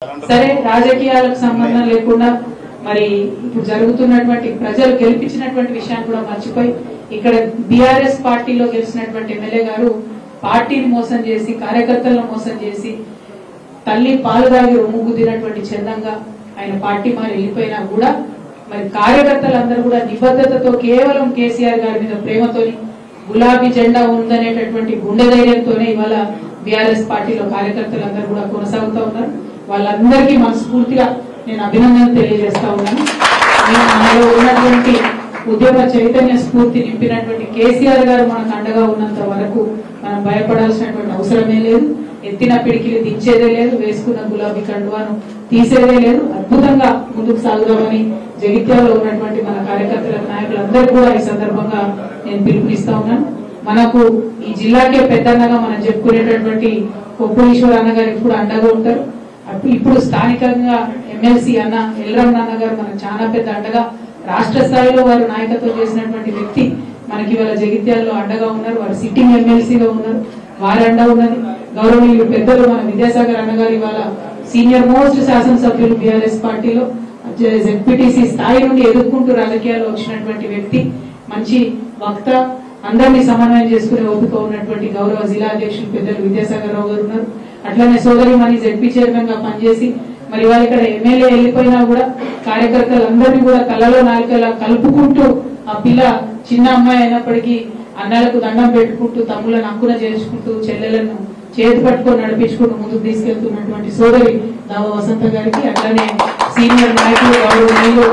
సరే రాజకీయాలకు సంబంధం లేకుండా మరి ఇప్పుడు జరుగుతున్నటువంటి ప్రజలు గెలిపించినటువంటి విషయాన్ని కూడా మర్చిపోయి ఇక్కడ బీఆర్ఎస్ పార్టీలో గెలిచినటువంటి ఎమ్మెల్యే గారు పార్టీని మోసం చేసి కార్యకర్తలను మోసం చేసి తల్లి పాలు తాగి రొమ్ము గుద్దినటువంటి చందంగా ఆయన పార్టీ మారి వెళ్ళిపోయినా కూడా మరి కార్యకర్తలందరూ కూడా నిబద్ధతతో కేవలం కేసీఆర్ గారి మీద ప్రేమతోని గులాబీ జెండా ఉందనేటటువంటి గుండె ధైర్యంతోనే ఇవాళ బీఆర్ఎస్ పార్టీలో కార్యకర్తలందరూ కూడా కొనసాగుతూ ఉన్నారు. వాళ్ళందరికీ మనస్ఫూర్తిగా నేను అభినందనలు తెలియజేస్తా ఉన్నాను. మనలో ఉన్నటువంటి ఉద్యమ చైతన్య స్ఫూర్తి నింపినటువంటి కేసీఆర్ గారు మనకు అండగా ఉన్నంత వరకు మనం భయపడాల్సినటువంటి అవసరమే లేదు. ఎత్తిన పిడికిలు దించేదే లేదు, వేసుకున్న గులాబీ కండువాను తీసేదే లేదు. అద్భుతంగా ముందుకు సాగుదామని జగిత్యాలలో ఉన్నటువంటి మన కార్యకర్తల నాయకులందరూ కూడా ఈ సందర్భంగా నేను పిలుపునిస్తా ఉన్నాను. మనకు ఈ జిల్లాకే పెద్దన్నగా మనం చెప్పుకునేటటువంటి కొప్పులీశ్వర్ అన్న గారికి కూడా అండగా ఉంటారు. ఇప్పుడు స్థానికంగా ఎమ్మెల్సీ అన్న ఎల్రమణ అన్న గారు మనకు చాలా పెద్ద అండగా రాష్ట్ర స్థాయిలో వారు నాయకత్వం చేసినటువంటి వ్యక్తి మనకి ఇవాళ జగిత్యాలలో అండగా ఉన్నారు. వారు సిట్టింగ్ ఎమ్మెల్సీగా ఉన్నారు, వారి అండ ఉన్నది. గౌరవనీయులు పెద్దలు మన విద్యాసాగర్ అన్నగారు ఇవాళ సీనియర్ మోస్ట్ శాసనసభ్యులు బీఆర్ఎస్ పార్టీలో జెడ్పీటీసీ స్థాయి నుండి ఎదుర్కొంటూ రాజకీయాల్లో వచ్చినటువంటి వ్యక్తి, మంచి వక్త, అందరినీ సమన్వయం చేసుకునే ఓపిక ఉన్నటువంటి గౌరవ జిల్లా అధ్యక్షులు పెద్దలు విద్యాసాగర్ రావు గారు ఉన్నారు. అట్లనే సోదరి మణి జెడ్పీ చైర్మన్ గా పనిచేసి మరి వాళ్ళు ఇక్కడ ఎమ్మెల్యే వెళ్ళిపోయినా కూడా కార్యకర్తలందరినీ కూడా కళ్ళలో నాలుకలా కలుపుకుంటూ ఆ పిల్ల చిన్న అమ్మాయి అయినప్పటికీ అన్నలకు దండం పెట్టుకుంటూ తమ్ములను హక్కున చేర్చుకుంటూ చెల్లెలను చేతి పట్టుకొని నడిపించుకుంటూ ముందుకు తీసుకెళ్తున్నటువంటి సోదరి దావ వసంత గారికి, అట్లానే సీనియర్ నాయకులు గౌరవనీయులు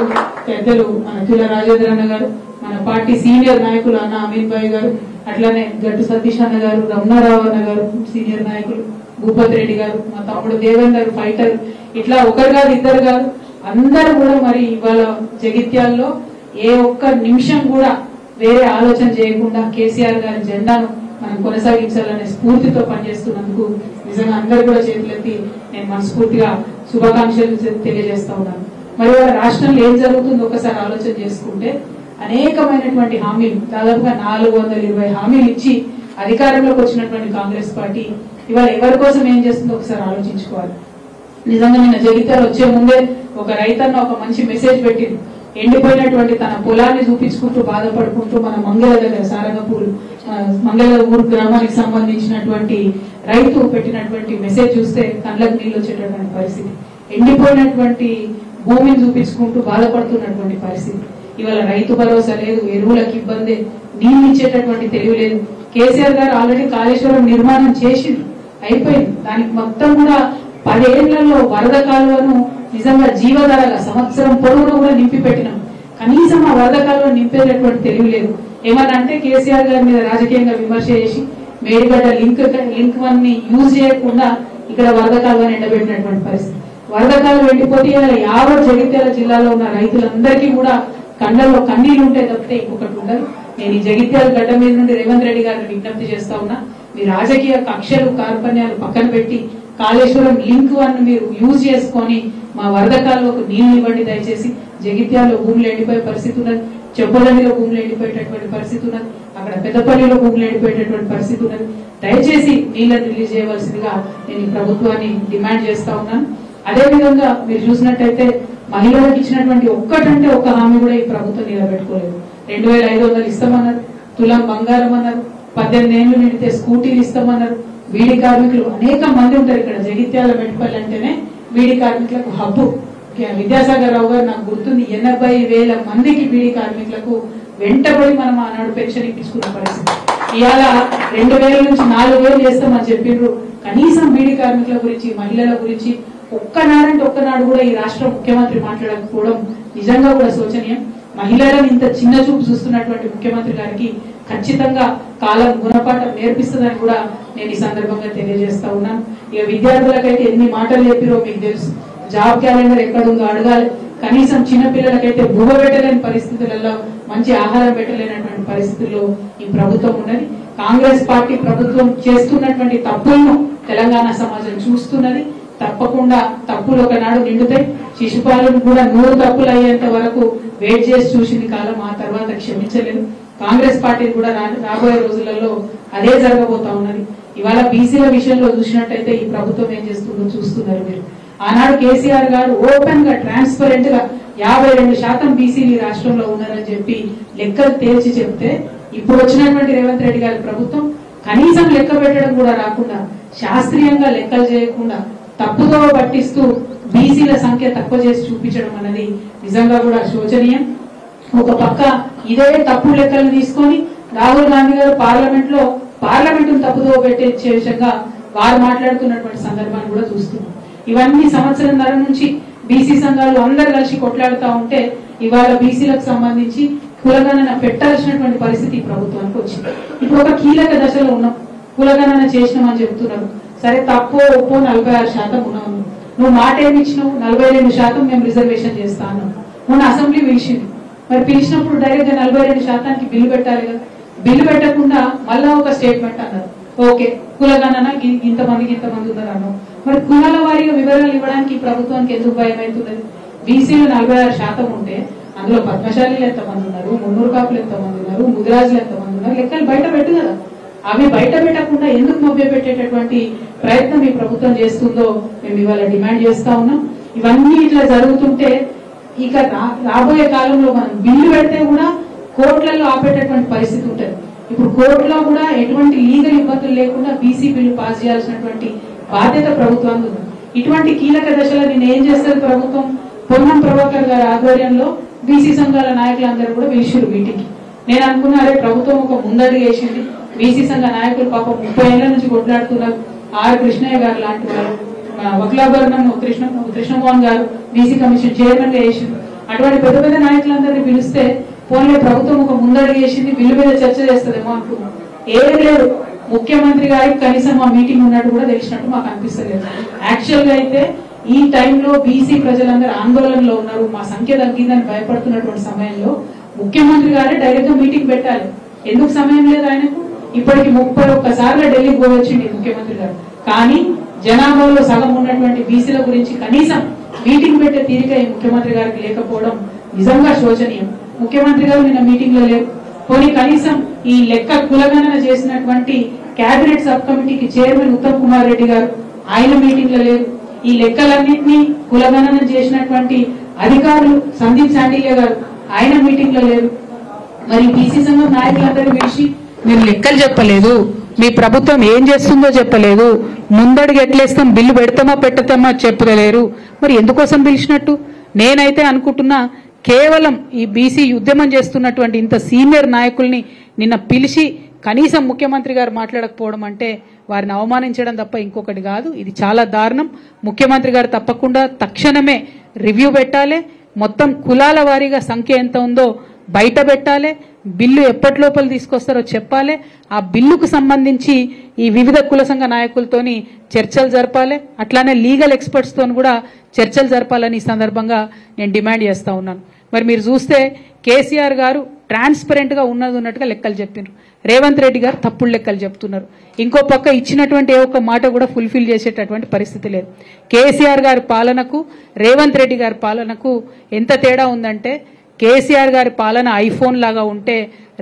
పెద్దలు మన తుల రాజేంద్ర అన్న గారు, మన పార్టీ సీనియర్ నాయకులు అన్న అమీన్ భాయ్ గారు, అట్లానే గట్టు సతీష్ అన్న గారు, రమణారావు అన్న గారు సీనియర్ నాయకులు, భూపతి రెడ్డి గారు, మా తమ్ముడు దేవేందర్ ఫైటర్, ఇట్లా ఒకరు కాదు ఇద్దరు కాదు అందరూ కూడా మరి ఇవాళ జగిత్యాల్లో ఏ ఒక్క నిమిషం కూడా వేరే ఆలోచన చేయకుండా కేసీఆర్ గారి జెండాను మనం కొనసాగించాలనే స్ఫూర్తితో పనిచేస్తున్నందుకు నిజంగా అందరూ కూడా చేతులెత్తి నేను మనస్ఫూర్తిగా శుభాకాంక్షలు తెలియజేస్తా ఉన్నాను. మరి వాళ్ళ రాష్ట్రంలో ఏం జరుగుతుందో ఒకసారి ఆలోచన చేసుకుంటే అనేకమైనటువంటి హామీలు, దాదాపుగా 420 హామీలు ఇచ్చి అధికారంలోకి వచ్చినటువంటి కాంగ్రెస్ పార్టీ ఇవాళ ఎవరి కోసం ఏం చేస్తుందో ఒకసారి ఆలోచించుకోవాలి. నిజంగా నిన్న జగిత్యాల వచ్చే ముందే ఒక రైతన్న ఒక మంచి మెసేజ్ పెట్టింది. ఎండిపోయినటువంటి తన పొలాన్ని చూపించుకుంటూ బాధపడుకుంటూ మన మంగళ దగ్గర సారంగపూర్ మంగళ గ్రామానికి సంబంధించినటువంటి రైతు పెట్టినటువంటి మెసేజ్ చూస్తే కళ్ళకు నీళ్ళు వచ్చేటటువంటి పరిస్థితి. ఎండిపోయినటువంటి భూమిని చూపించుకుంటూ బాధపడుతున్నటువంటి పరిస్థితి. ఇవాళ రైతు భరోసా లేదు, ఎరువులకు ఇబ్బంది, నీళ్ళు ఇచ్చేటటువంటి తెలివి లేదు. కేసీఆర్ గారు ఆల్రెడీ కాళేశ్వరం నిర్మాణం చేసిండ్రు, అయిపోయింది. దానికి మొత్తం కూడా 10 ఏళ్లలో వరద కాలువను నిజంగా జీవధారగా సంవత్సరం పొడవును కూడా నింపి పెట్టినాం. కనీసం ఆ వరద కాలువ నింపేటటువంటి తెలివి లేదు. ఏమన్నా అంటే కేసీఆర్ గారి మీద రాజకీయంగా విమర్శ చేసి మేడిగడ్డ లింక్ వన్ ని యూజ్ చేయకుండా ఇక్కడ వరద కాలువని ఎండబెట్టినటువంటి పరిస్థితి. వరద కాలువ ఎండిపోతే యావత్ జగిత్యాల జిల్లాలో ఉన్న రైతులందరికీ కూడా కళ్ళల్లో కన్నీళ్లు ఉంటే తప్పితే ఇంకొకటి ఉండదు. నేను ఈ జగిత్యాల గడ్డ మీద నుండి రేవంత్ రెడ్డి గారిని విజ్ఞప్తి చేస్తా ఉన్నా, మీ రాజకీయ కక్షలు కార్పణ్యాలు పక్కన పెట్టి కాళేశ్వరం లింక్ వన్ మీరు యూజ్ చేసుకొని మా వరద కాలువకు నీళ్లు ఇవ్వండి దయచేసి. జగిత్యాలలో భూములు ఎండిపోయే పరిస్థితి ఉన్నది, చెప్పులండిలో భూములు ఎండిపోయేటటువంటి పరిస్థితి ఉన్నది, అక్కడ పెద్దపల్లిలో భూములు ఎండిపోయేటటువంటి పరిస్థితి ఉన్నది. దయచేసి నీళ్లను రిలీజ్ చేయవలసిందిగా నేను ఈ ప్రభుత్వాన్ని డిమాండ్ చేస్తా ఉన్నాను. అదేవిధంగా మీరు చూసినట్టయితే మహిళలకు ఇచ్చినటువంటి ఒక్కటంటే ఒక్క హామీ కూడా ఈ ప్రభుత్వం నిలబెట్టుకోలేదు. 2500 ఇస్తామన్నారు, తులం బంగారం అన్నారు, 18 ఏళ్లు నిండితే స్కూటీలు ఇస్తామన్నారు. బీడీ కార్మికులు అనేక మంది ఉంటారు ఇక్కడ జగిత్యాల మెట్పల్లి అంటేనే బీడీ కార్మికులకు హబ్బు. విద్యాసాగర్ రావు గారు నాకు గుర్తుంది 80,000 మందికి బీడీ కార్మికులకు వెంటబడి మనం ఆనాడు పెన్షన్ ఇప్పించుకున్న పరిస్థితి. ఇవాళ 2000 నుంచి 4000 చేస్తామని చెప్పిండ్రు. కనీసం బీడీ కార్మికుల గురించి, మహిళల గురించి ఒక్కనాడు కూడా ఈ రాష్ట్ర ముఖ్యమంత్రి మాట్లాడకపోవడం నిజంగా కూడా శోచనీయం. మహిళలను ఇంత చిన్న చూపు చూస్తున్నటువంటి ముఖ్యమంత్రి గారికి ఖచ్చితంగా కాలం గుణపాఠం నేర్పిస్తుందని కూడా నేను ఈ సందర్భంగా తెలియజేస్తా ఉన్నాను. ఇక విద్యార్థులకైతే ఎన్ని మాటలు చెప్పిరో మీకు తెలుసు. జాబ్ క్యాలెండర్ ఎక్కడుందో అడగాలి. కనీసం చిన్నపిల్లలకైతే భూమ పెట్టలేని పరిస్థితులలో, మంచి ఆహారం పెట్టలేనటువంటి పరిస్థితుల్లో ఈ ప్రభుత్వం ఉన్నది. కాంగ్రెస్ పార్టీ ప్రభుత్వం చేస్తున్నటువంటి తప్పులను తెలంగాణ సమాజం చూస్తున్నది. తప్పకుండా తప్పులు ఒకనాడు నిండుతాయి. శిశుపాలను కూడా 100 తప్పులు అయ్యేంత వరకు వెయిట్ చేసి చూసింది కాలం, ఆ తర్వాత క్షమించలేదు. కాంగ్రెస్ పార్టీ కూడా రాబోయే రోజులలో అదే జరగబోతా ఉన్నది. ఇవాళ బీసీల విషయంలో చూసినట్టయితే ఈ ప్రభుత్వం ఏం చేస్తుందో చూస్తున్నారు మీరు. ఆనాడు కేసీఆర్ గారు ఓపెన్ గా ట్రాన్స్పరెంట్ గా 52% బీసీలు రాష్ట్రంలో ఉన్నారని చెప్పి లెక్కలు తేల్చి చెప్తే ఇప్పుడు వచ్చినటువంటి రేవంత్ రెడ్డి గారి ప్రభుత్వం కనీసం లెక్క పెట్టడం కూడా రాకుండా శాస్త్రీయంగా లెక్కలు చేయకుండా తప్పుదో పట్టిస్తూ బీసీల సంఖ్య తక్కువ చేసి చూపించడం అనేది నిజంగా కూడా శోచనీయం. ఒక పక్క ఇదే తప్పుడు లెక్కలు తీసుకొని రాహుల్ గాంధీ గారు పార్లమెంటును తప్పుదో పెట్టే విషయంగా వారు మాట్లాడుతున్నటువంటి సందర్భాన్ని కూడా చూస్తున్నాం. ఇవన్నీ సంవత్సరంన్నర నుంచి బీసీ సంఘాలు అందరు కలిసి కొట్లాడుతూ ఉంటే ఇవాళ బీసీలకు సంబంధించి కులగణన పెట్టాల్సినటువంటి పరిస్థితి ప్రభుత్వానికి వచ్చింది. ఇప్పుడు ఒక కీలక దశలో ఉన్నాం. కులగణన చేసినామని చెప్తున్నారు. సరే తప్పో ఒప్పో 46% ఉన్నాము. నువ్వు మాట ఏమి ఇచ్చినావు? 42% మేము రిజర్వేషన్ చేస్తా అన్నాం. మొన్న అసెంబ్లీ పిలిచింది. మరి పిలిచినప్పుడు డైరెక్ట్ గా 42% బిల్లు పెట్టాలి కదా. బిల్లు పెట్టకుండా మళ్ళా ఒక స్టేట్మెంట్ అన్నారు. ఓకే కులగణన ఇంతమంది ఉన్నారు అన్నాం. మరి కులాల వారీగా వివరాలు ఇవ్వడానికి ప్రభుత్వానికి ఎందుకు భయం అవుతున్నది? బీసీలు 46% ఉంటే అందులో పద్మశాలీలు ఎంతమంది ఉన్నారు, మున్నూరు కాపులు ఎంతమంది ఉన్నారు, ముదిరాజులు ఎంతమంది ఉన్నారు, లెక్కలు బయట పెట్టు కదా. అవి బయట పెట్టకుండా ఎందుకు మభ్య పెట్టేటటువంటి ప్రయత్నం ఈ ప్రభుత్వం చేస్తుందో మేము ఇవాళ డిమాండ్ చేస్తా ఉన్నాం. ఇవన్నీ ఇట్లా జరుగుతుంటే ఇక రాబోయే కాలంలో మనం బిల్లు పెడితే కూడా కోర్టులలో ఆపేటటువంటి పరిస్థితి ఉంటుంది. ఇప్పుడు కోర్టులో కూడా ఎటువంటి లీగల్ ఇబ్బందులు లేకుండా బీసీ బిల్లు పాస్ చేయాల్సినటువంటి బాధ్యత ప్రభుత్వానికి ఉంది. ఇటువంటి కీలక దశలో నేను ఏం చేస్తుంది ప్రభుత్వం? పొన్నం ప్రభాకర్ గారి ఆధ్వర్యంలో బీసీ సంఘాల నాయకులందరూ కూడా పిలిచిరు మీటింగ్. నేను అనుకున్నారే ప్రభుత్వం ఒక ముందడుగు వేసింది. బీసీ సంఘ నాయకులు పాపం 30 ఏళ్ల నుంచి కొట్లాడుతున్నారు. ఆర్ కృష్ణయ్య గారు లాంటి వారు, వకలాభరణం కృష్ణమోహన్ గారు బీసీ కమిషన్ చైర్మన్ గా వేసింది. అటువంటి పెద్ద పెద్ద నాయకులందరినీ పిలిస్తే పోన్లే ప్రభుత్వం ఒక ముందడుగు వేసింది, బిల్లు మీద చర్చ చేస్తుందేమో అనుకున్నాం. ఏం లేదు. ముఖ్యమంత్రి గారికి కనీసం మా మీటింగ్ ఉన్నట్టు కూడా తెలిసినట్టు మాకు అనిపిస్తలేదు. యాక్చువల్ గా అయితే ఈ టైంలో బీసీ ప్రజలందరూ ఆందోళనలో ఉన్నారు, మా సంఖ్య తగ్గిందని భయపడుతున్నటువంటి సమయంలో ముఖ్యమంత్రి గారే డైరెక్ట్ గా మీటింగ్ పెట్టాలి. ఎందుకు సమయం లేదు ఆయనకు? ఇప్పటికి 31 సార్లు ఢిల్లీకి పోవచ్చింది ముఖ్యమంత్రి గారు. కానీ జనాభాలో సగం ఉన్నటువంటి బీసీల గురించి కనీసం మీటింగ్ పెట్టే తీరిక ఈ ముఖ్యమంత్రి గారికి లేకపోవడం నిజంగా శోచనీయం. ముఖ్యమంత్రి గారు నిన్న మీటింగ్ లో లేరు. పోనీ కనీసం ఈ లెక్క కులగణన చేసినటువంటి కేబినెట్ సబ్ కమిటీకి చైర్మన్ ఉత్తమ్ కుమార్ రెడ్డి గారు ఆయన మీటింగ్ లో లేరు. ఈ లెక్కలన్నింటినీ కులగణన చేసినటువంటి అధికారులు సందీప్ శాండిల్య గారు ఆయన మీటింగ్ లో లేరు. మరి బీసీ సంఘం నాయకులందరూ పిలిచి మీరు లెక్కలు చెప్పలేదు, మీ ప్రభుత్వం ఏం చేస్తుందో చెప్పలేదు, ముందడుగు ఎట్లేస్తాం, బిల్లు పెడతామా పెట్టతామా చెప్పలేరు. మరి ఎందుకోసం పిలిచినట్టు? నేనైతే అనుకుంటున్నా కేవలం ఈ బీసీ ఉద్యమం చేస్తున్నటువంటి ఇంత సీనియర్ నాయకుల్ని నిన్న పిలిచి కనీసం ముఖ్యమంత్రి గారు మాట్లాడకపోవడం అంటే వారిని అవమానించడం తప్ప ఇంకొకటి కాదు. ఇది చాలా దారుణం. ముఖ్యమంత్రి గారు తప్పకుండా తక్షణమే రివ్యూ పెట్టాలి. మొత్తం కులాల వారీగా సంఖ్య ఎంత ఉందో బయట పెట్టాలి. బిల్లు ఎప్పటి లోపల తీసుకొస్తారో చెప్పాలి. ఆ బిల్లుకు సంబంధించి ఈ వివిధ కుల సంఘ నాయకులతోని చర్చలు జరపాలి. అట్లానే లీగల్ ఎక్స్పర్ట్స్ తోని కూడా చర్చలు జరపాలని ఈ సందర్భంగా నేను డిమాండ్ చేస్తా ఉన్నాను. మరి మీరు చూస్తే కేసీఆర్ గారు ట్రాన్స్పరెంట్ గా ఉన్నట్టుగా లెక్కలు చెప్పినారు. రేవంత్ రెడ్డి గారు తప్పుడు లెక్కలు చెప్తున్నారు. ఇంకో పక్క ఇచ్చినటువంటి ఏ ఒక్క మాట కూడా ఫుల్ఫిల్ చేసేటటువంటి పరిస్థితి లేదు. కేసీఆర్ గారి పాలనకు రేవంత్ రెడ్డి గారి పాలనకు ఎంత తేడా ఉందంటే కేసీఆర్ గారి పాలన ఐఫోన్ లాగా ఉంటే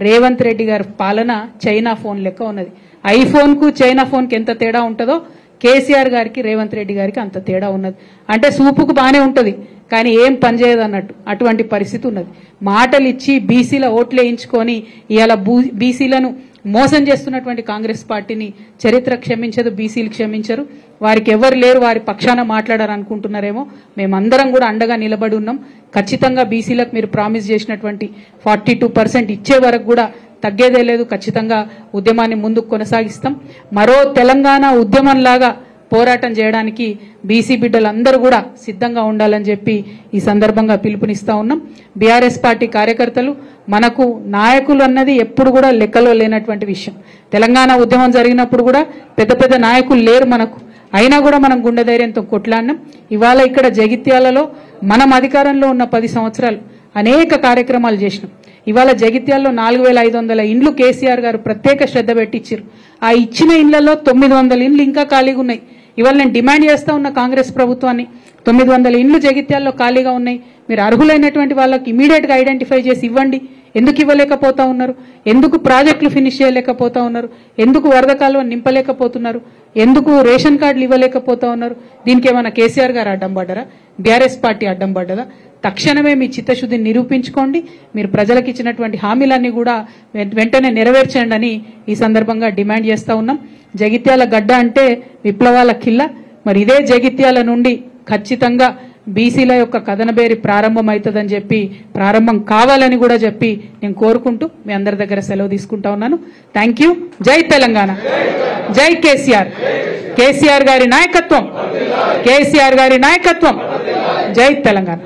రేవంత్ రెడ్డి గారి పాలన చైనా ఫోన్ లెక్క ఉన్నది. ఐఫోన్ కు చైనా ఫోన్ కి ఎంత తేడా ఉంటుందో కేసీఆర్ గారికి రేవంత్ రెడ్డి గారికి అంత తేడా ఉన్నది. అంటే సూపుకు బానే ఉంటది కానీ ఏం పనిచేయదు అన్నట్టు అటువంటి పరిస్థితి ఉన్నది. మాటలు ఇచ్చి బీసీల ఓట్లు వేయించుకొని ఇవాళ బీసీలను మోసం చేస్తున్నటువంటి కాంగ్రెస్ పార్టీని చరిత్ర క్షమించదు, బీసీలు క్షమించరు. వారికి ఎవరు లేరు, వారి పక్షాన మాట్లాడారు అనుకుంటున్నారేమో. మేమందరం కూడా అండగా నిలబడి ఉన్నాం. ఖచ్చితంగా బీసీలకు మీరు ప్రామిస్ చేసినటువంటి 42% ఇచ్చే వరకు కూడా తగ్గేదే లేదు. ఖచ్చితంగా ఉద్యమాన్ని ముందుకు కొనసాగిస్తాం. మరో తెలంగాణ ఉద్యమంలాగా పోరాటం చేయడానికి బీసీ బిడ్డలందరూ కూడా సిద్ధంగా ఉండాలని చెప్పి ఈ సందర్భంగా పిలుపునిస్తా ఉన్నాం. బీఆర్ఎస్ పార్టీ కార్యకర్తలు మనకు నాయకులు అన్నది ఎప్పుడు కూడా లెక్కలో లేనటువంటి విషయం. తెలంగాణ ఉద్యమం జరిగినప్పుడు కూడా పెద్ద పెద్ద నాయకులు లేరు మనకు. అయినా కూడా మనం గుండె ధైర్యంతో కొట్లాడినాం. ఇవాళ ఇక్కడ జగిత్యాలలో మనం అధికారంలో ఉన్న 10 సంవత్సరాలు అనేక కార్యక్రమాలు చేసినాం. ఇవాళ జగిత్యాల్లో 4500 ఇండ్లు కేసీఆర్ గారు ప్రత్యేక శ్రద్ధ పెట్టించారు. ఆ ఇచ్చిన ఇండ్లలో 900 ఇండ్లు ఇంకా ఖాళీగా ఉన్నాయి. ఇవాళ నేను డిమాండ్ చేస్తా ఉన్న కాంగ్రెస్ ప్రభుత్వాన్ని 900 ఇండ్లు జగిత్యాల్లో ఖాళీగా ఉన్నాయి. మీరు అర్హులైనటువంటి వాళ్ళకి ఇమీడియట్ గా ఐడెంటిఫై చేసి ఇవ్వండి. ఎందుకు ఇవ్వలేకపోతా ఉన్నారు? ఎందుకు ప్రాజెక్టులు ఫినిష్ చేయలేకపోతా ఉన్నారు? ఎందుకు వరద కాలువ నింపలేకపోతున్నారు? ఎందుకు రేషన్ కార్డులు ఇవ్వలేకపోతా ఉన్నారు? దీనికి ఏమైనా కేసీఆర్ గారు అడ్డం పడ్డారా? బీఆర్ఎస్ పార్టీ అడ్డం పడ్డదా? తక్షణమే మీ చిత్తశుద్ధిని నిరూపించుకోండి. మీరు ప్రజలకు ఇచ్చినటువంటి హామీలన్నీ కూడా వెంటనే నెరవేర్చండి అని ఈ సందర్భంగా డిమాండ్ చేస్తా ఉన్నాం. జగిత్యాల గడ్డ అంటే విప్లవాల కిల్ల. మరి ఇదే జగిత్యాల నుండి ఖచ్చితంగా బీసీల యొక్క కథనబేరి ప్రారంభం అవుతుందని చెప్పి, ప్రారంభం కావాలని కూడా చెప్పి నేను కోరుకుంటూ మీ అందరి దగ్గర సెలవు తీసుకుంటా ఉన్నాను. Thank you. జై తెలంగాణ, జై కేసీఆర్. కేసీఆర్ గారి నాయకత్వం, కేసీఆర్ గారి నాయకత్వం. జై తెలంగాణ.